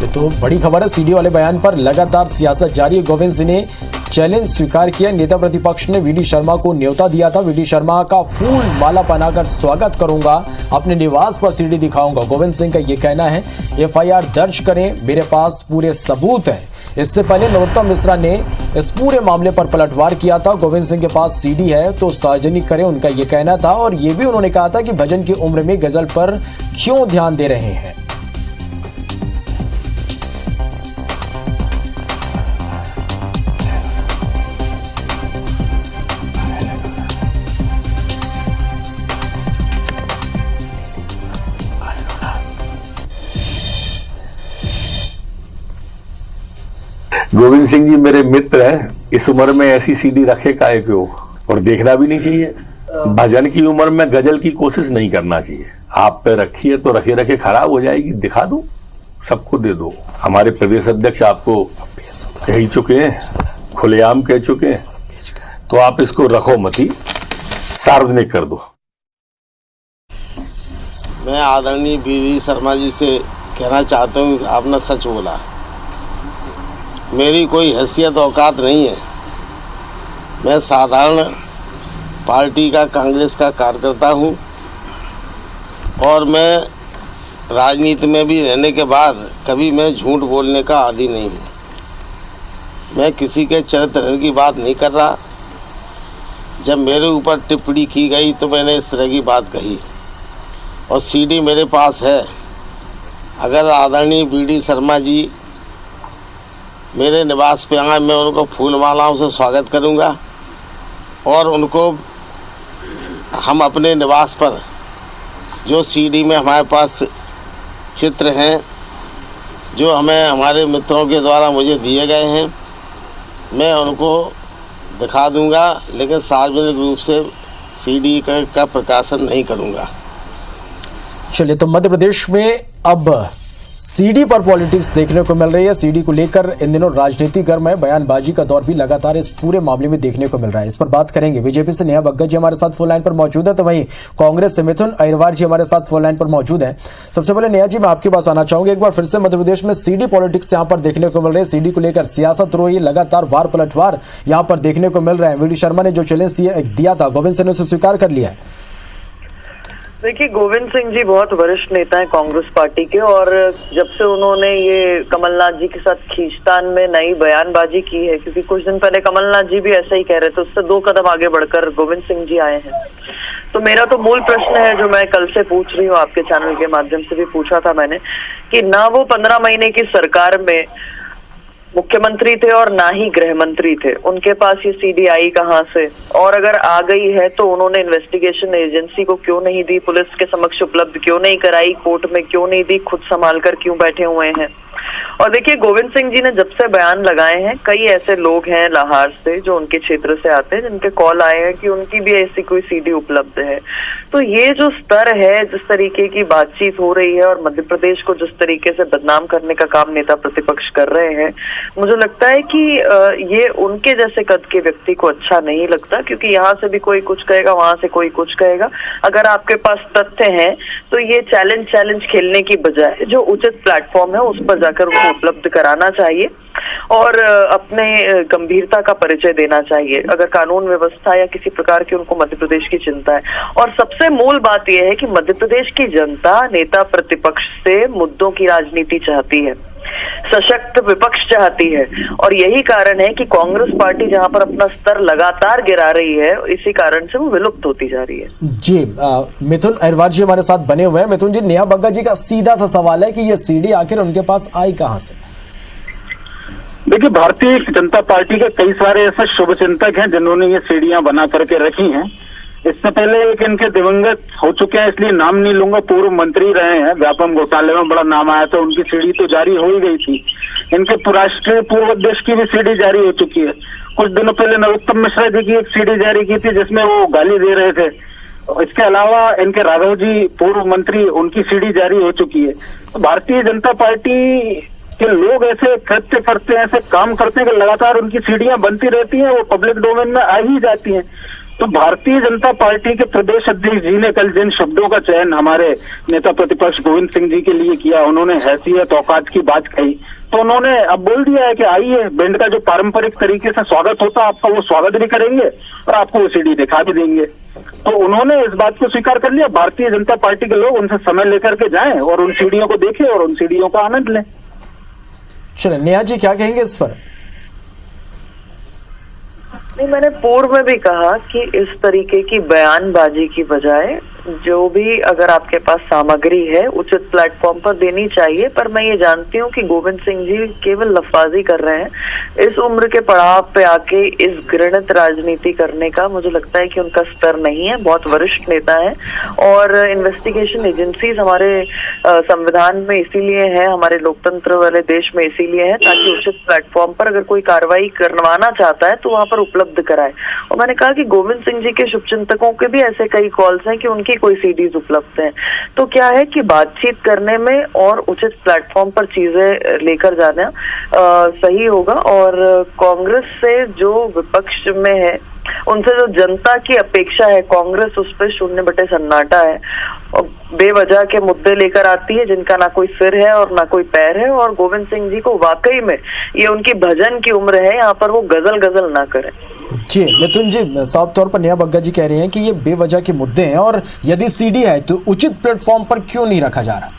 तो बड़ी खबर है, सीडी वाले बयान पर लगातार सियासत जारी है। गोविंद सिंह ने चैलेंज स्वीकार किया। नेता प्रतिपक्ष ने वीडी शर्मा को न्योता दिया था, वीडी शर्मा का फूल माला पहनाकर स्वागत करूंगा, अपने निवास पर सीडी दिखाऊंगा। गोविंद सिंह का ये कहना है, एफआईआर दर्ज करें, मेरे पास पूरे सबूत है। इससे पहले नरोत्तम मिश्रा ने इस पूरे मामले पर पलटवार किया था। गोविंद सिंह के पास सीडी है तो सार्वजनिक करें, उनका ये कहना था। और ये भी उन्होंने कहा था कि भजन की उम्र में गजल पर क्यों ध्यान दे रहे हैं। गोविंद सिंह जी मेरे मित्र हैं, इस उम्र में ऐसी सीडी रखे काहे क्यों, और देखना भी नहीं चाहिए। भजन की उम्र में गजल की कोशिश नहीं करना चाहिए। आप पे रखी है तो रखे रखे खराब हो जाएगी, दिखा दो, सबको दे दो। हमारे प्रदेश अध्यक्ष आपको कह ही चुके हैं, खुलेआम कह चुके हैं, तो आप इसको रखो मत ही, सार्वजनिक कर दो। मैं आदरणीय वीडी शर्मा जी से कहना चाहता हूँ, आपने सच बोला। मेरी कोई हैसियत औकात नहीं है। मैं साधारण पार्टी का, कांग्रेस का कार्यकर्ता हूँ और मैं राजनीति में भी रहने के बाद कभी मैं झूठ बोलने का आदी नहीं हूँ। मैं किसी के चरित्र की बात नहीं कर रहा। जब मेरे ऊपर टिप्पणी की गई तो मैंने इस तरह की बात कही और सीडी मेरे पास है। अगर आदरणीय वीडी शर्मा जी मेरे निवास पे आए, मैं उनको फूल मालाओं से स्वागत करूंगा और उनको हम अपने निवास पर जो सीडी में हमारे पास चित्र हैं, जो हमें हमारे मित्रों के द्वारा मुझे दिए गए हैं, मैं उनको दिखा दूंगा, लेकिन सार्वजनिक रूप से सीडी का प्रकाशन नहीं करूंगा। चलिए, तो मध्य प्रदेश में अब सीडी पर पॉलिटिक्स देखने को मिल रही है। सीडी को लेकर इन दिनों राजनीति गर्म है, बयानबाजी का दौर भी लगातार इस पूरे मामले में देखने को मिल रहा है। इस पर बात करेंगे। बीजेपी से नेहा बग्गा जी हमारे साथ फोन लाइन पर मौजूद है, तो वहीं कांग्रेस से मिथुन अहिरवार जी हमारे साथ फोन लाइन पर मौजूद है। सबसे पहले नेहा जी, मैं आपके पास आना चाहूंगा। एक बार फिर से मध्य प्रदेश में सीडी पॉलिटिक्स यहाँ पर देखने को मिल रही है। सीडी को लेकर सियासत रोही, लगातार वार पलटवार यहाँ पर देखने को मिल रहा है। वीडी शर्मा ने जो चैलेंज दिया था, गोविंद सिंह ने उसे स्वीकार कर लिया है। देखिए, गोविंद सिंह जी बहुत वरिष्ठ नेता हैं कांग्रेस पार्टी के, और जब से उन्होंने ये कमलनाथ जी के साथ खींचतान में नई बयानबाजी की है, क्योंकि कुछ दिन पहले कमलनाथ जी भी ऐसा ही कह रहे थे, उससे 2 कदम आगे बढ़कर गोविंद सिंह जी आए हैं। तो मेरा तो मूल प्रश्न है, जो मैं कल से पूछ रही हूँ, आपके चैनल के माध्यम से भी पूछा था मैंने, कि ना वो 15 महीने की सरकार में मुख्यमंत्री थे और ना ही गृह मंत्री थे, उनके पास ये सीडी आई कहां से? और अगर आ गई है तो उन्होंने इन्वेस्टिगेशन एजेंसी को क्यों नहीं दी, पुलिस के समक्ष उपलब्ध क्यों नहीं कराई, कोर्ट में क्यों नहीं दी, खुद संभाल कर क्यों बैठे हुए हैं? और देखिए, गोविंद सिंह जी ने जब से बयान लगाए हैं, कई ऐसे लोग हैं लाहौर से जो उनके क्षेत्र से आते हैं, जिनके कॉल आए हैं कि उनकी भी ऐसी कोई सीडी उपलब्ध है। तो ये जो स्तर है, जिस तरीके की बातचीत हो रही है और मध्य प्रदेश को जिस तरीके से बदनाम करने का काम नेता प्रतिपक्ष कर रहे हैं, मुझे लगता है कि ये उनके जैसे कद के व्यक्ति को अच्छा नहीं लगता, क्योंकि यहाँ से भी कोई कुछ कहेगा, वहां से कोई कुछ कहेगा। अगर आपके पास तथ्य हैं तो ये चैलेंज खेलने की बजाय जो उचित प्लेटफॉर्म है उस पर जाकर उनको उपलब्ध कराना चाहिए और अपने गंभीरता का परिचय देना चाहिए, अगर कानून व्यवस्था या किसी प्रकार की उनको मध्य प्रदेश की चिंता है। और सबसे मूल बात यह है कि मध्य प्रदेश की जनता नेता प्रतिपक्ष से मुद्दों की राजनीति चाहती है, सशक्त विपक्ष चाहती है, और यही कारण है कि कांग्रेस पार्टी जहां पर अपना स्तर लगातार गिरा रही है, इसी कारण से वो विलुप्त होती जा रही है। जी, मिथुन अहिरवार जी हमारे साथ बने हुए हैं। मिथुन जी, नेहा बग्गा जी का सीधा सा सवाल है कि ये सीडी आखिर उनके पास आई कहां से? देखिए, भारतीय जनता पार्टी के कई सारे ऐसे शुभचिंतक हैं जिन्होंने ये सीढ़ियां बना करके रखी हैं। इससे पहले एक इनके दिवंगत हो चुके हैं, इसलिए नाम नहीं लूंगा, पूर्व मंत्री रहे हैं, व्यापम घोटाले में बड़ा नाम आया था, उनकी सीढ़ी तो जारी हो ही गई थी। इनके राष्ट्रीय पूर्व अध्यक्ष की भी सीढ़ी जारी हो चुकी है। कुछ दिनों पहले नरोत्तम मिश्रा जी की एक सीढ़ी जारी की थी जिसमें वो गाली दे रहे थे। इसके अलावा इनके राघव जी पूर्व मंत्री, उनकी सीढ़ी जारी हो चुकी है। तो भारतीय जनता पार्टी के लोग ऐसे कृत्य करते हैं, ऐसे काम करते हैं कि लगातार उनकी सीढ़ियां बनती रहती हैं, वो पब्लिक डोमेन में आ ही जाती हैं। तो भारतीय जनता पार्टी के प्रदेश अध्यक्ष जी ने कल जिन शब्दों का चयन हमारे नेता प्रतिपक्ष गोविंद सिंह जी के लिए किया, उन्होंने हैसियत औकात की बात कही, तो उन्होंने अब बोल दिया है कि आइए भिंड का जो पारंपरिक तरीके से स्वागत होता है आपका वो स्वागत भी करेंगे और आपको वो सीढ़ी दिखा भी देंगे। तो उन्होंने इस बात को स्वीकार कर लिया। भारतीय जनता पार्टी के लोग उनसे समय लेकर के जाएं और उन सीढ़ियों को देखें और उन सीढ़ियों का आनंद लें। चलिए नेहा जी क्या कहेंगे इस पर? नहीं, मैंने पूर्व में भी कहा कि इस तरीके की बयानबाजी की बजाय जो भी अगर आपके पास सामग्री है उचित प्लेटफॉर्म पर देनी चाहिए। पर मैं ये जानती हूँ कि गोविंद सिंह जी केवल लफाजी कर रहे हैं। इस उम्र के पड़ाव पे आके इस घृणित राजनीति करने का मुझे लगता है कि उनका स्तर नहीं है। बहुत वरिष्ठ नेता है और इन्वेस्टिगेशन एजेंसीज हमारे संविधान में इसीलिए है, हमारे लोकतंत्र वाले देश में इसीलिए है ताकि उचित प्लेटफॉर्म पर अगर कोई कार्रवाई करवाना चाहता है तो वहां पर उपलब्ध कराए। और मैंने कहा कि गोविंद सिंह जी के शुभचिंतकों के भी ऐसे कई कॉल्स हैं कि उनकी कोई सीडीज उपलब्ध हैं। तो क्या है कि बातचीत करने में और उचित प्लेटफॉर्म पर चीजें लेकर जाना सही होगा। और कांग्रेस से जो विपक्ष में है उनसे जो जनता की अपेक्षा है, कांग्रेस उस पर शून्य बटे सन्नाटा है और बेवजह के मुद्दे लेकर आती है जिनका ना कोई सिर है और ना कोई पैर है। और गोविंद सिंह जी को वाकई में ये उनकी भजन की उम्र है, यहाँ पर वो गजल ना करें। जी मिथुन जी, साफ तौर पर नेहा बग्गा जी कह रहे हैं कि ये बेवजह के मुद्दे हैं और यदि सीडी है तो उचित प्लेटफॉर्म पर क्यों नहीं रखा जा रहा?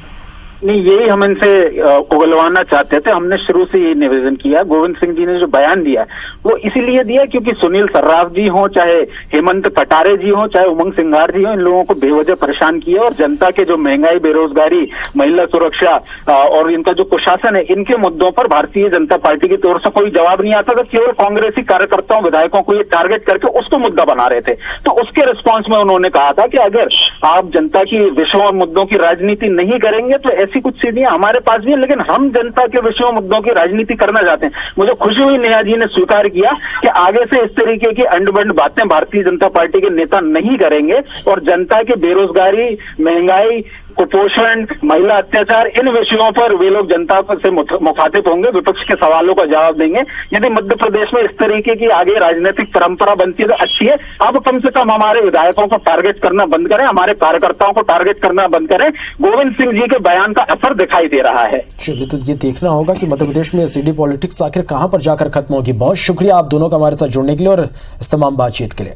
नहीं, यही हम इनसे उगलवाना चाहते थे। हमने शुरू से ये निवेदन किया। गोविंद सिंह जी ने जो बयान दिया वो इसीलिए दिया क्योंकि सुनील सर्राफ जी हो, चाहे हेमंत कटारे जी हो, चाहे उमंग सिंगार जी हो, इन लोगों को बेवजह परेशान किया और जनता के जो महंगाई, बेरोजगारी, महिला सुरक्षा और इनका जो कुशासन है, इनके मुद्दों पर भारतीय जनता पार्टी की तरफ से कोई जवाब नहीं आता था। केवल कांग्रेसी कार्यकर्ताओं, विधायकों को ये टारगेट करके उसको मुद्दा बना रहे थे। तो उसके रिस्पॉन्स में उन्होंने कहा था कि अगर आप जनता की विषयों और मुद्दों की राजनीति नहीं करेंगे तो ऐसी कुछ सीढ़ियां हमारे पास भी है, लेकिन हम जनता के विषयों मुद्दों की राजनीति करना चाहते हैं। मुझे खुशी हुई नेहा जी ने स्वीकार किया कि आगे से इस तरीके की अंडबंड बातें भारतीय जनता पार्टी के नेता नहीं करेंगे और जनता की बेरोजगारी, महंगाई, कुपोषण, महिला अत्याचार, इन विषयों पर वे लोग जनता से मुखातिब होंगे, विपक्ष के सवालों का जवाब देंगे। यदि मध्य प्रदेश में इस तरीके की आगे राजनीतिक परंपरा बनती है तो अच्छी है। अब कम से कम हमारे विधायकों को टारगेट करना बंद करें, हमारे कार्यकर्ताओं को टारगेट करना बंद करें। गोविंद सिंह जी के बयान का असर दिखाई दे रहा है। चलिए, तो ये देखना होगा कि मध्य प्रदेश में सीडी पॉलिटिक्स आखिर कहां पर जाकर खत्म होगी। बहुत शुक्रिया आप दोनों का हमारे साथ जुड़ने के लिए और इस तमाम बातचीत के लिए।